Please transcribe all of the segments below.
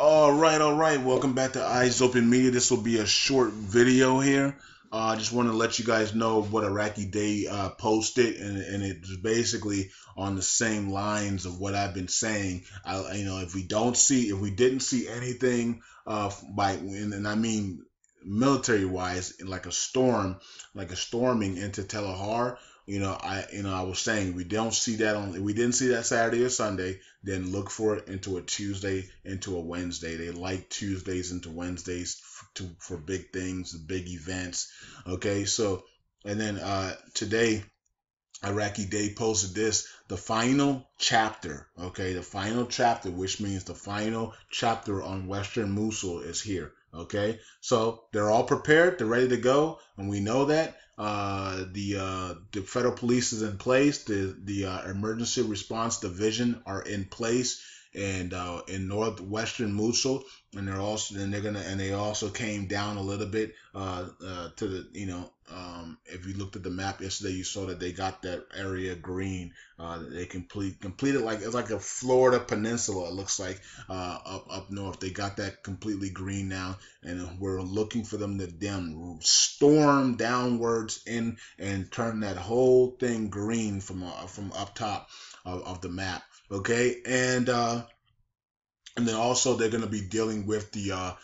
All right. Welcome back to Eyes Open Media. This will be a short video here. I just want to let you guys know what Iraqi Day posted, and it's basically on the same lines of what I've been saying. If we didn't see anything, and I mean military-wise, like a storming into Tel Har. I was saying if we didn't see that Saturday or Sunday, then look for it into a Tuesday, into a Wednesday. They like Tuesdays into Wednesdays for big things, big events. Okay, so and then today, Iraqi Day posted this, the final chapter. Okay, the final chapter, which means the final chapter on Western Mosul is here. Okay, so they're all prepared, they're ready to go, and we know that the federal police is in place, the emergency response division are in place, and in northwestern Mosul, and they also came down a little bit to the if you looked at the map yesterday, you saw that they got that area green. They completed it's like a Florida peninsula. It looks like up north. They got that completely green now, and we're looking for them to then storm downwards in and turn that whole thing green from up top of the map. Okay, and then also they're going to be dealing with the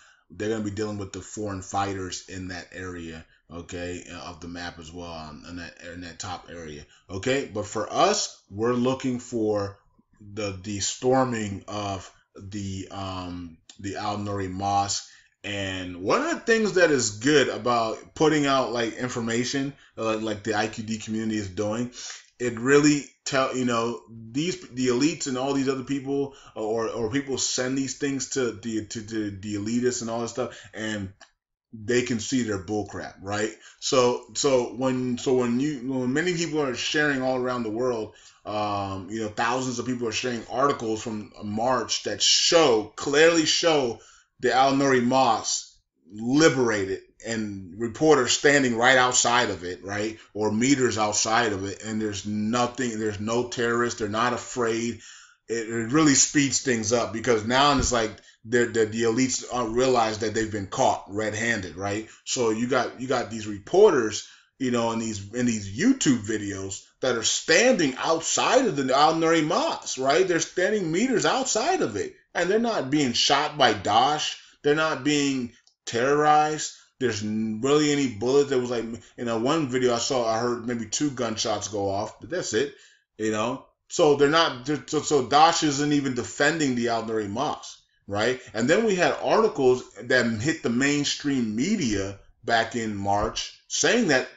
foreign fighters in that area, okay, of the map as well, in that top area. Okay, but for us, we're looking for the storming of the Al Nuri Mosque. And one of the things that is good about putting out like information like the IQD community is doing, it really the elites and all these other people or people send these things to the elitists and all this stuff, and they can see their bullcrap, right? So when many people are sharing all around the world, thousands of people are sharing articles from March that clearly show the Al Nuri Mosque liberated, and reporters standing right outside of it, right, or meters outside of it, and there's no terrorists, they're not afraid. It really speeds things up, because now it's like the elites realize that they've been caught red-handed, right? So you got these reporters, in these YouTube videos that are standing outside of the Al Nuri Mosque, right? They're standing meters outside of it, and they're not being shot by Daesh. They're not being terrorized. There's really any bullets. There was like in one video I heard maybe 2 gunshots go off, but that's it. So they're not. So Daesh isn't even defending the Al Nuri Mosque, right? And then we had articles that hit the mainstream media back in March saying that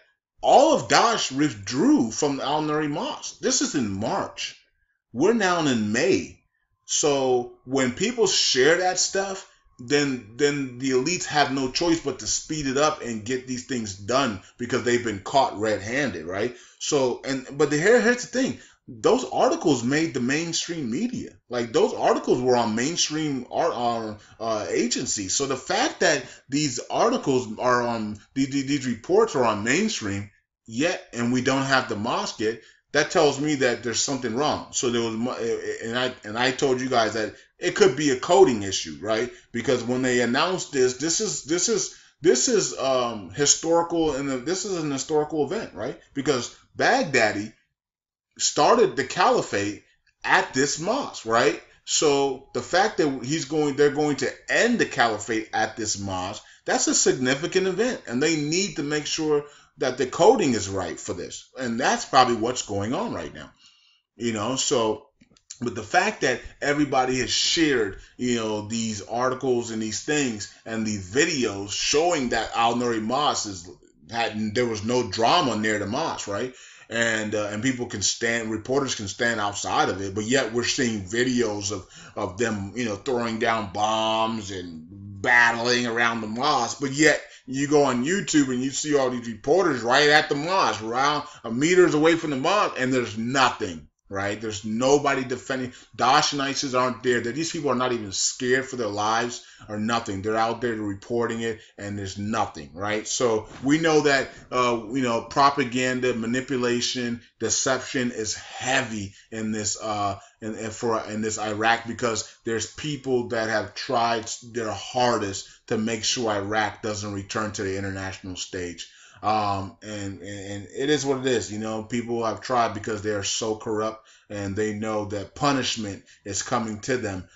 all of Daesh withdrew from the Al Nuri Mosque. This is in March. We're now in May. So when people share that stuff, then the elites have no choice but to speed it up and get these things done, because they've been caught red-handed, right? So but here's the thing. Those articles made the mainstream media. Like, those articles were on mainstream agencies. So the fact that these articles are on these reports are on mainstream yet, and we don't have the mosque yet, that tells me that there's something wrong. So there was, and I told you guys that it could be a coding issue, right? Because when they announced this is historical, and this is an historical event, right? Because Baghdadi started the caliphate at this mosque, right? So the fact that they're going to end the caliphate at this mosque, that's a significant event, and they need to make sure that the coding is right for this. And that's probably what's going on right now. So but the fact that everybody has shared, these articles and these things and these videos showing that Al Nuri Mosque there was no drama near the mosque, right? And reporters can stand outside of it, but yet we're seeing videos of them, throwing down bombs and battling around the mosque. But yet you go on YouTube and you see all these reporters right at the mosque, around meters away from the mosque, and there's nothing. right? There's nobody defending. Daesh and ISIS aren't there. These people are not even scared for their lives or nothing. They're out there reporting it, and there's nothing, right? So we know that propaganda, manipulation, deception is heavy in this in this Iraq, because there's people that have tried their hardest to make sure Iraq doesn't return to the international stage. And it is what it is. People have tried because they are so corrupt, and they know that punishment is coming to them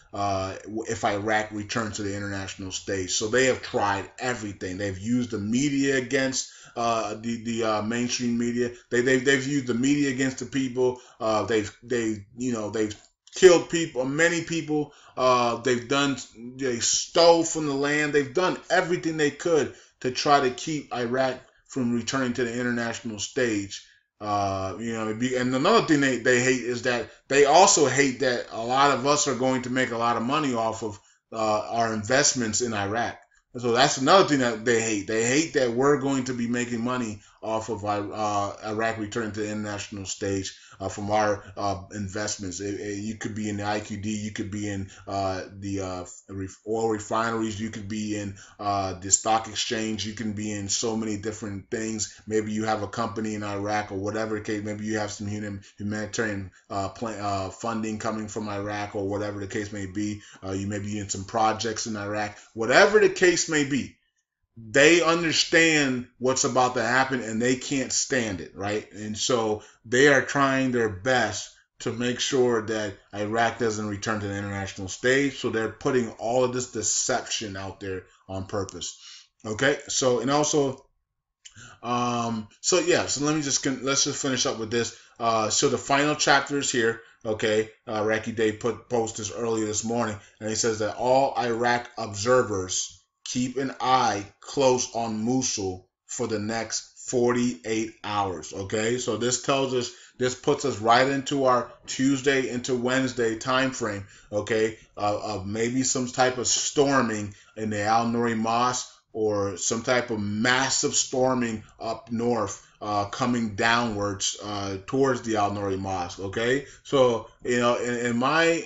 if Iraq returns to the international stage. So they have tried everything. They've used the media against the mainstream media. They've used the media against the people. They've killed people, many people. They stole from the land. They've done everything they could to try to keep Iraq from returning to the international stage. And another thing they hate is that they also hate that a lot of us are going to make a lot of money off of our investments in Iraq. So that's another thing that they hate. They hate that we're going to be making money off of Iraq returning to the international stage from our investments. You could be in the IQD, you could be in the oil refineries, you could be in the stock exchange, you can be in so many different things. Maybe you have a company in Iraq or whatever the case. Maybe you have some humanitarian funding coming from Iraq or whatever the case may be. You may be in some projects in Iraq. Whatever the case may be, they understand what's about to happen and they can't stand it, right? And so they are trying their best to make sure that Iraq doesn't return to the international stage. So they're putting all of this deception out there on purpose. Okay, so and also, so let's just finish up with this. So the final chapter is here. Okay, Iraqi Day posted this earlier this morning, and he says that all Iraq observers keep an eye close on Mosul for the next 48 hours. Okay, so this puts us right into our Tuesday into Wednesday time frame. Okay, of maybe some type of storming in the Al Nuri Mosque, or some type of massive storming up north, coming downwards towards the Al Nuri Mosque. Okay, so in my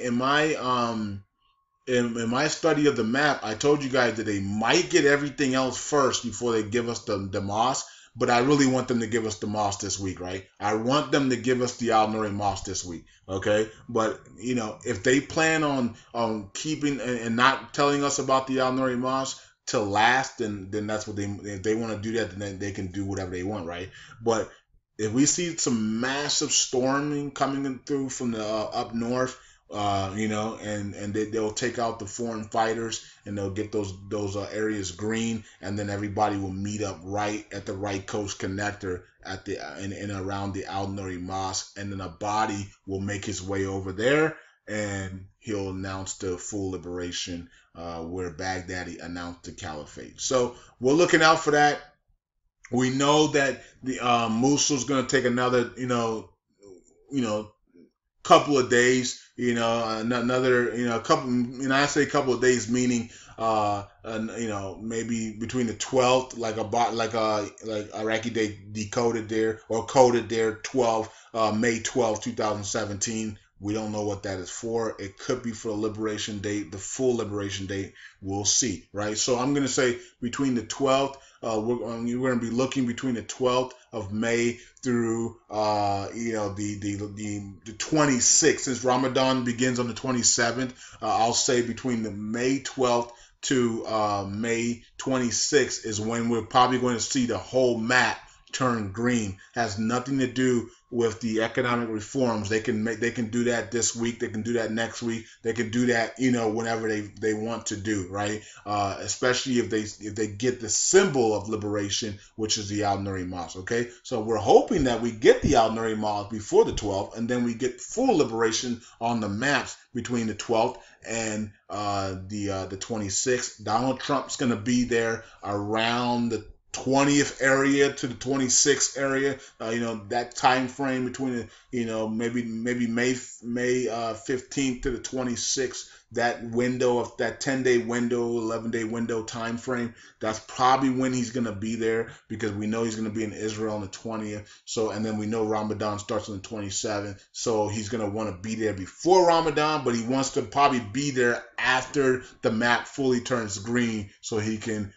study of the map, I told you guys that they might get everything else first before they give us the mosque. But I really want them to give us the mosque this week, right? I want them to give us the Al Nuri Mosque this week, okay? But if they plan on keeping and not telling us about the Al Nuri Mosque till last, then that's what if they want to do that, then they can do whatever they want, right? But if we see some massive storming coming through from the up north, and they'll take out the foreign fighters, and they'll get those areas green, and then everybody will meet up right at the right coast connector at the and around the Al Nuri Mosque, and then a body will make his way over there, and he'll announce the full liberation, where Baghdadi announced the caliphate. So we're looking out for that. We know that the Mosul's going to take another couple of days, another, couple, I say couple of days, meaning, maybe between the 12th, like Iraqi Day decoded there, or coded there, May 12th, 2017. We don't know what that is for. It could be for the liberation date, the full liberation date. We'll see, right? So I'm going to say between the 12th, we're going to be looking between the 12th of May through, the 26th. Since Ramadan begins on the 27th, I'll say between the May 12th to May 26th is when we're probably going to see the whole map turn green. Has nothing to do with the economic reforms. They can do that this week. They can do that next week. They can do that, whenever they want to do, right? Especially if they get the symbol of liberation, which is the Al Nuri Mosque. Okay, so we're hoping that we get the Al Nuri Mosque before the 12th, and then we get full liberation on the maps between the 12th and the 26th. Donald Trump's going to be there around the 20th area to the 26th area, that time frame between maybe May 15th to the 26th that window of that 10-day window, 11-day window time frame, that's probably when he's going to be there, because we know he's going to be in Israel on the 20th. So, and then we know Ramadan starts on the 27th. So he's going to want to be there before Ramadan, but he wants to probably be there after the map fully turns green, so he can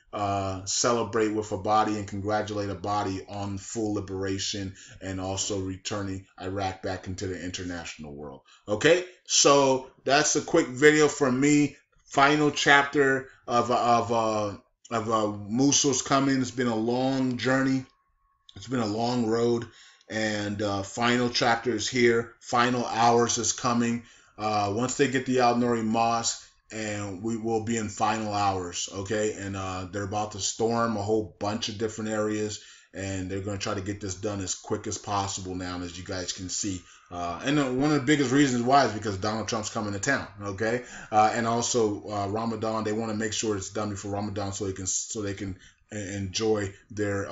celebrate with a body and congratulate a body on full liberation, and also returning Iraq back into the international world. Okay, so that's a quick video from me. Final chapter of Mosul's coming. It's been a long journey. It's been a long road, and final chapter is here. Final hours is coming. Once they get the Al Nouri Mosque, and we will be in final hours, okay? And they're about to storm a whole bunch of different areas, and they're going to try to get this done as quick as possible now, as you guys can see. And one of the biggest reasons why is because Donald Trump's coming to town, okay? And also Ramadan, they want to make sure it's done before Ramadan, so they can enjoy their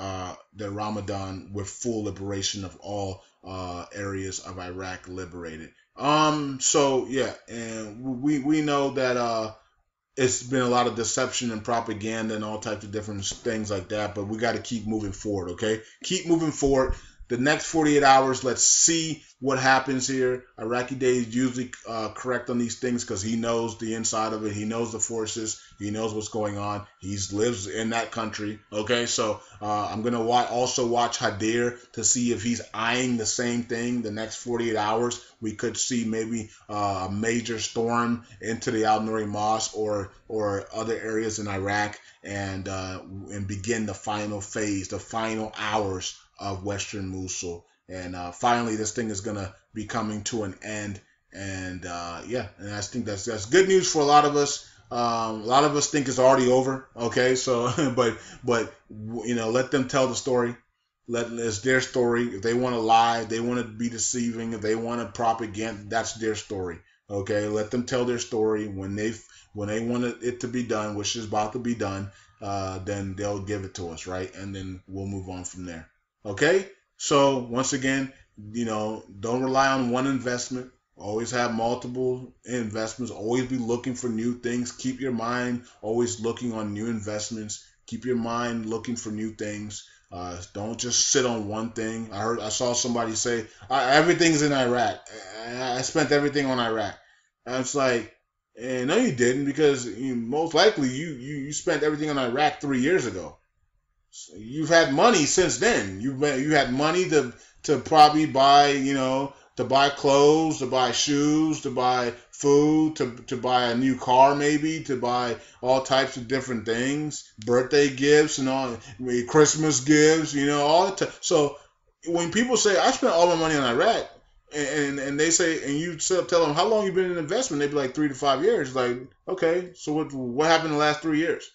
Ramadan with full liberation of all areas of Iraq liberated. So yeah, and we know that it's been a lot of deception and propaganda and all types of different things like that, but we got to keep moving forward, okay? Keep moving forward. The next 48 hours, let's see what happens here. Iraqi Day is usually correct on these things because he knows the inside of it. He knows the forces. He knows what's going on. He lives in that country. Okay, so I'm going to also watch Hadir to see if he's eyeing the same thing the next 48 hours. We could see maybe a major storm into the Al Nouri Mosque or other areas in Iraq, and begin the final phase, the final hours of Western Mosul. And finally, this thing is going to be coming to an end. And yeah, and I think that's good news for a lot of us. A lot of us think it's already over. Okay, so but you know, let them tell the story. It's their story. If they want to lie, they want to be deceiving, if they want to propaganda, that's their story. Okay, let them tell their story. When they want it to be done, which is about to be done, then they'll give it to us, right? And then we'll move on from there. Okay, so once again, you know, don't rely on one investment. Always have multiple investments. Always be looking for new things. Keep your mind always looking on new investments. Keep your mind looking for new things. Don't just sit on one thing. I saw somebody say everything's in Iraq. I spent everything on Iraq. And it's like, no, you didn't, because most likely you spent everything on Iraq 3 years ago. So you've had money since then. You had money to probably buy, you know, to buy clothes, to buy shoes, to buy food, to buy a new car, maybe, to buy all types of different things, birthday gifts and all, Christmas gifts, you know, all the time. So when people say, I spent all my money on Iraq, and they say, and you tell them, how long you been in investment? They'd be like 3 to 5 years. Like, okay, so what happened in the last 3 years?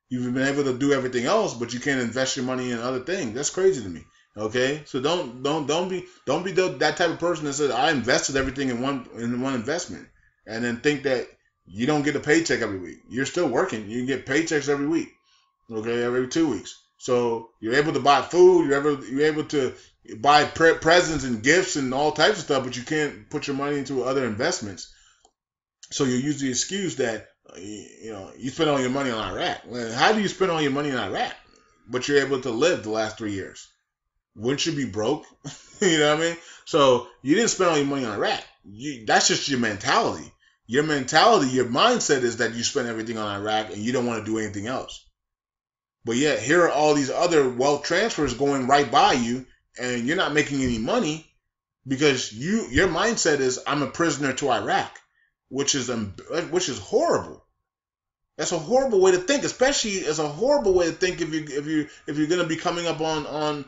You've been able to do everything else, but you can't invest your money in other things. That's crazy to me. Okay, so don't be that type of person that says, I invested everything in one investment, and then think that you don't get a paycheck every week. You're still working. You get paychecks every week. Okay, every 2 weeks. So you're able to buy food. You're able to buy presents and gifts and all types of stuff, but you can't put your money into other investments. So you use the excuse that you spend all your money on Iraq. Well, how do you spend all your money in Iraq, but you're able to live the last 3 years? Wouldn't you be broke? You know what I mean? So you didn't spend all your money on Iraq. That's just your mentality. Your mentality, your mindset is that you spend everything on Iraq and you don't want to do anything else. But yet here are all these other wealth transfers going right by you, and you're not making any money because your mindset is, I'm a prisoner to Iraq, which is horrible. That's a horrible way to think, especially it's a horrible way to think if you're going to be coming up on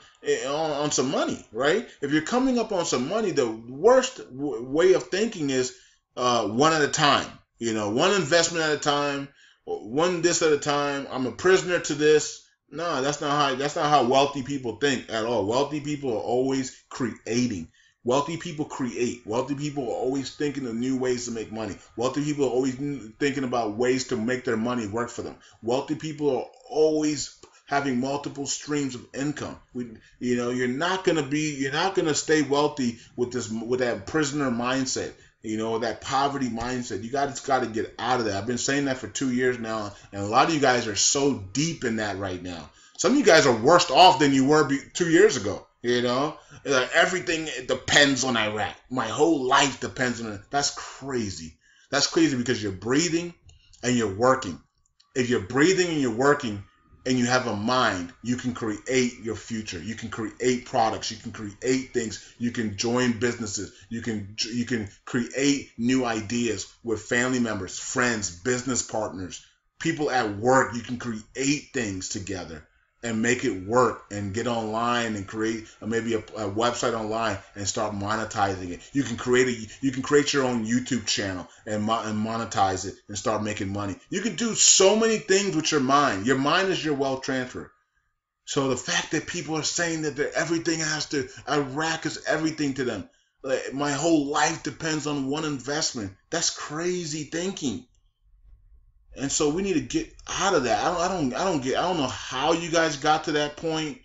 some money, right? If you're coming up on some money, the worst way of thinking is one at a time. You know, one investment at a time, one this at a time. I'm a prisoner to this. No, that's not how wealthy people think at all. Wealthy people are always creating. Wealthy people create. Wealthy people are always thinking of new ways to make money. Wealthy people are always thinking about ways to make their money work for them. Wealthy people are always having multiple streams of income. You're not gonna stay wealthy with that prisoner mindset. that poverty mindset. You guys got to get out of that. I've been saying that for 2 years now, and a lot of you guys are so deep in that right now. Some of you guys are worse off than you were 2 years ago. Like everything depends on Iraq. My whole life depends on it. That's crazy. That's crazy because you're breathing and you're working. If you're breathing and you're working and you have a mind, you can create your future. You can create products. You can create things. You can join businesses. You can create new ideas with family members, friends, business partners, people at work. You can create things together and make it work and get online and create maybe a website online and start monetizing it. You can create your own YouTube channel and monetize it and start making money. You can do so many things with your mind. Your mind is your wealth transfer. So the fact that people are saying that Iraq is everything to them. Like, my whole life depends on one investment. That's crazy thinking. And so we need to get out of that. I don't know how you guys got to that point,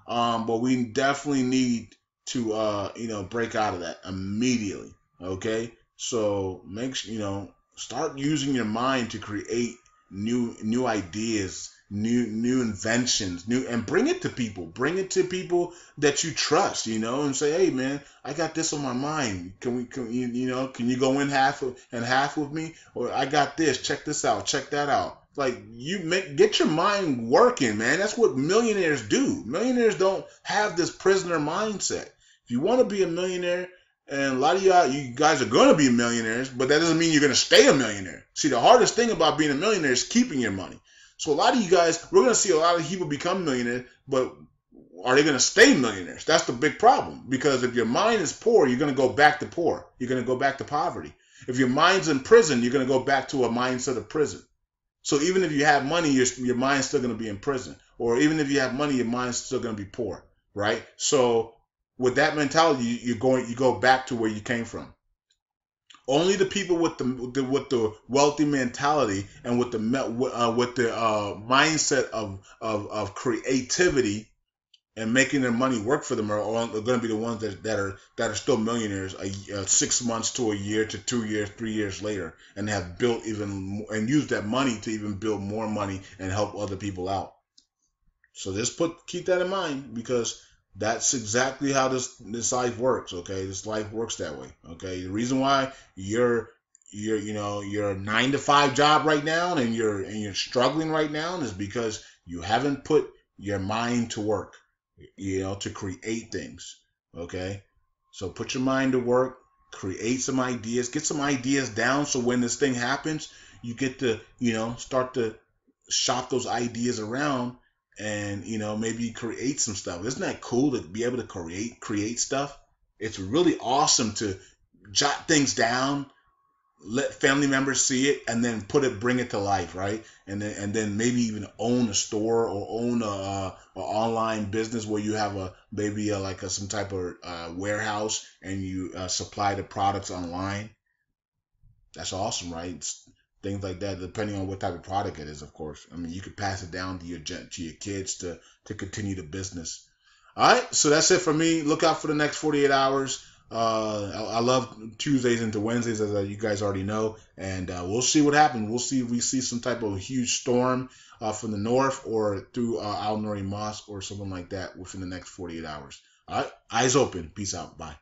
but we definitely need to break out of that immediately. Okay, so start using your mind to create new ideas, new inventions, and bring it to people. Bring it to people that you trust, and say, hey man, I got this on my mind. Can you go in half with me? Or I got this. Check this out. Check that out. Like, get your mind working, man. That's what millionaires do. Millionaires don't have this prisoner mindset. If you want to be a millionaire, and a lot of you guys are going to be millionaires, but that doesn't mean you're going to stay a millionaire. See, the hardest thing about being a millionaire is keeping your money. So a lot of you guys, we're going to see a lot of people become millionaires, but are they going to stay millionaires? That's the big problem. Because if your mind is poor, you're going to go back to poor. You're going to go back to poverty. If your mind's in prison, you're going to go back to a mindset of prison. So even if you have money, your mind's still going to be in prison. Or even if you have money, your mind's still going to be poor, right? So with that mentality, you go back to where you came from. Only the people with the wealthy mentality and with the mindset of creativity and making their money work for them are going to be the ones that are still millionaires 6 months to a year to 2 years, 3 years later, and have built even and used that money to even build more money and help other people out. So just keep that in mind, because that's exactly how this life works. Okay, this life works that way. Okay, the reason why your 9-to-5 job right now and you're struggling right now is because you haven't put your mind to work, to create things. Okay, so put your mind to work, create some ideas, get some ideas down, so when this thing happens, you get to start to shop those ideas around. And maybe create some stuff. Isn't that cool to be able to create stuff? It's really awesome to jot things down, let family members see it, and then bring it to life, right? And then maybe even own a store or own a online business where you have some type of warehouse and you supply the products online. That's awesome, right? Things like that, depending on what type of product it is, of course. I mean, you could pass it down to your kids to continue the business. All right, so that's it for me. Look out for the next 48 hours. I love Tuesdays into Wednesdays, as you guys already know, and we'll see what happens. We'll see if we see some type of huge storm from the north or through Al Nuri Mosque or something like that within the next 48 hours. All right, eyes open. Peace out. Bye.